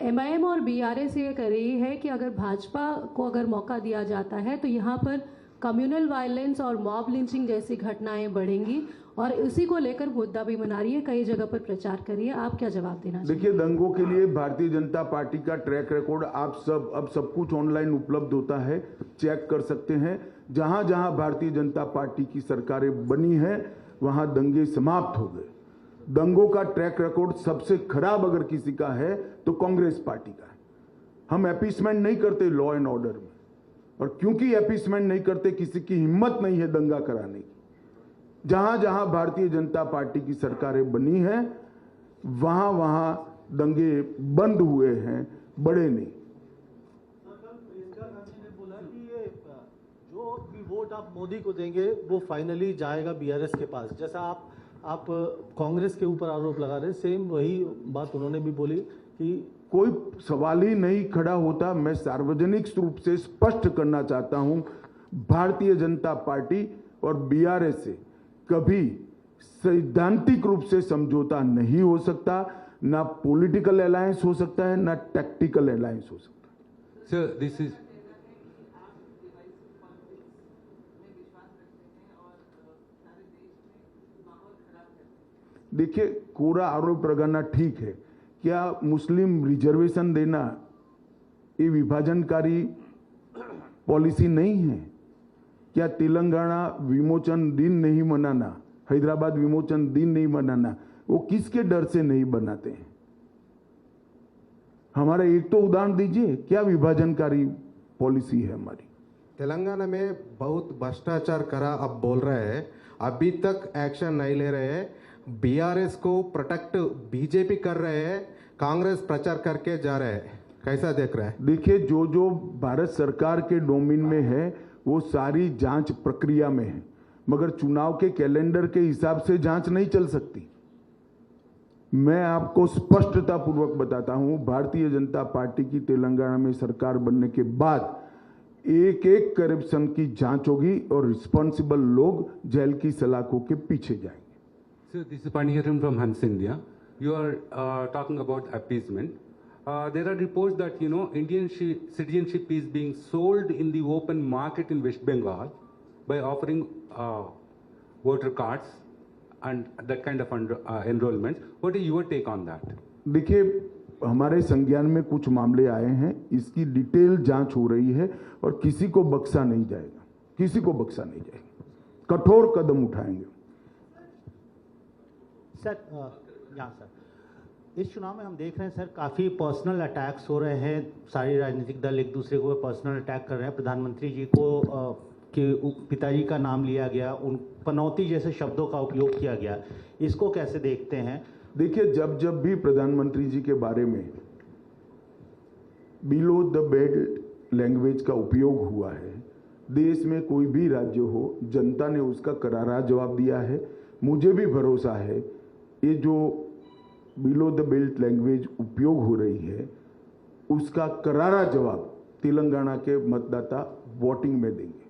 MIM और BRS ये कह रही है कि अगर भाजपा को अगर मौका दिया जाता है तो यहाँ पर कम्युनल वायलेंस और मॉब लिंचिंग जैसी घटनाएं बढ़ेंगी और इसी को लेकर मुद्दा भी बना रही है, कई जगह पर प्रचार कर रही है। आप क्या जवाब देना चाहिए? देखिए, दंगों के लिए भारतीय जनता पार्टी का ट्रैक रिकॉर्ड आप सब कुछ ऑनलाइन उपलब्ध होता है, चेक कर सकते हैं। जहां जहां भारतीय जनता पार्टी की सरकारें बनी है वहां दंगे समाप्त हो गए। दंगों का ट्रैक रिकॉर्ड सबसे खराब अगर किसी का है तो कांग्रेस पार्टी का है। हम अपीसमेंट नहीं करते लॉ एंड ऑर्डर में, और क्योंकि अपीसमेंट नहीं करते, किसी की हिम्मत नहीं है दंगा कराने की। जहां जहां भारतीय जनता पार्टी की सरकारें बनी हैं वहां वहां दंगे बंद हुए हैं, बड़े नहीं। प्रियंका गांधी ने बोला कि ये जो भी वोट आप मोदी को देंगे वो फाइनली जाएगा बीआरएस के पास। जैसा आप कांग्रेस के ऊपर आरोप लगा रहे, सेम वही बात उन्होंने भी बोली कि कोई सवाल ही नहीं खड़ा होता। मैं सार्वजनिक रूप से स्पष्ट करना चाहता हूं, भारतीय जनता पार्टी और बीआरएस से कभी सैद्धांतिक रूप से समझौता नहीं हो सकता, ना पॉलिटिकल अलायंस हो सकता है, ना टैक्टिकल अलायंस हो सकता है। सर, दिस इज देखिए, कोरा आरोप लगाना ठीक है। क्या मुस्लिम रिजर्वेशन देना ये विभाजनकारी पॉलिसी नहीं है? क्या तेलंगाना विमोचन दिन नहीं मनाना, हैदराबाद विमोचन दिन नहीं मनाना, वो किसके डर से नहीं बनाते हैं? हमारा एक तो उदाहरण दीजिए, क्या विभाजनकारी पॉलिसी है हमारी? तेलंगाना में बहुत भ्रष्टाचार करा अब बोल रहे हैं, अभी तक एक्शन नहीं ले रहे हैं। बीआरएस को प्रोटेक्ट बीजेपी कर रहे हैं, कांग्रेस प्रचार करके जा रहे हैं। कैसा देख रहे हैं? देखिए, जो जो भारत सरकार के डोमेन में है वो सारी जांच प्रक्रिया में है, मगर चुनाव के कैलेंडर के हिसाब से जांच नहीं चल सकती। मैं आपको स्पष्टता पूर्वक बताता हूं, भारतीय जनता पार्टी की तेलंगाना में सरकार बनने के बाद एक एक करप्शन की जांच होगी और रिस्पॉन्सिबल लोग जेल की सलाखों के पीछे जाएंगे। Sir, this is Paniharan from Hans India. You are talking about appeasement. There are reports that, Indian citizenship is being sold in the open market in West Bengal by offering voter cards and that kind of enrollment. What is your take on that? देखिए, हमारे संज्ञान में कुछ मामले आए हैं, इसकी detail जांच हो रही है और किसी को बख्शा नहीं जाएगा, किसी को बख्शा नहीं जाएगा। कठोर कदम उठाएंगे। सर, यहाँ सर, इस चुनाव में हम देख रहे हैं सर, काफ़ी पर्सनल अटैक्स हो रहे हैं। सारे राजनीतिक दल एक दूसरे को पर्सनल अटैक कर रहे हैं। प्रधानमंत्री जी को के पिताजी का नाम लिया गया, उन पनौती जैसे शब्दों का उपयोग किया गया। इसको कैसे देखते हैं? देखिए, जब जब भी प्रधानमंत्री जी के बारे में बिलो द बेल्ट लैंग्वेज का उपयोग हुआ है, देश में कोई भी राज्य हो, जनता ने उसका करारा जवाब दिया है। मुझे भी भरोसा है ये जो बिलो द बेल्ट लैंग्वेज उपयोग हो रही है उसका करारा जवाब तेलंगाना के मतदाता वोटिंग में देंगे।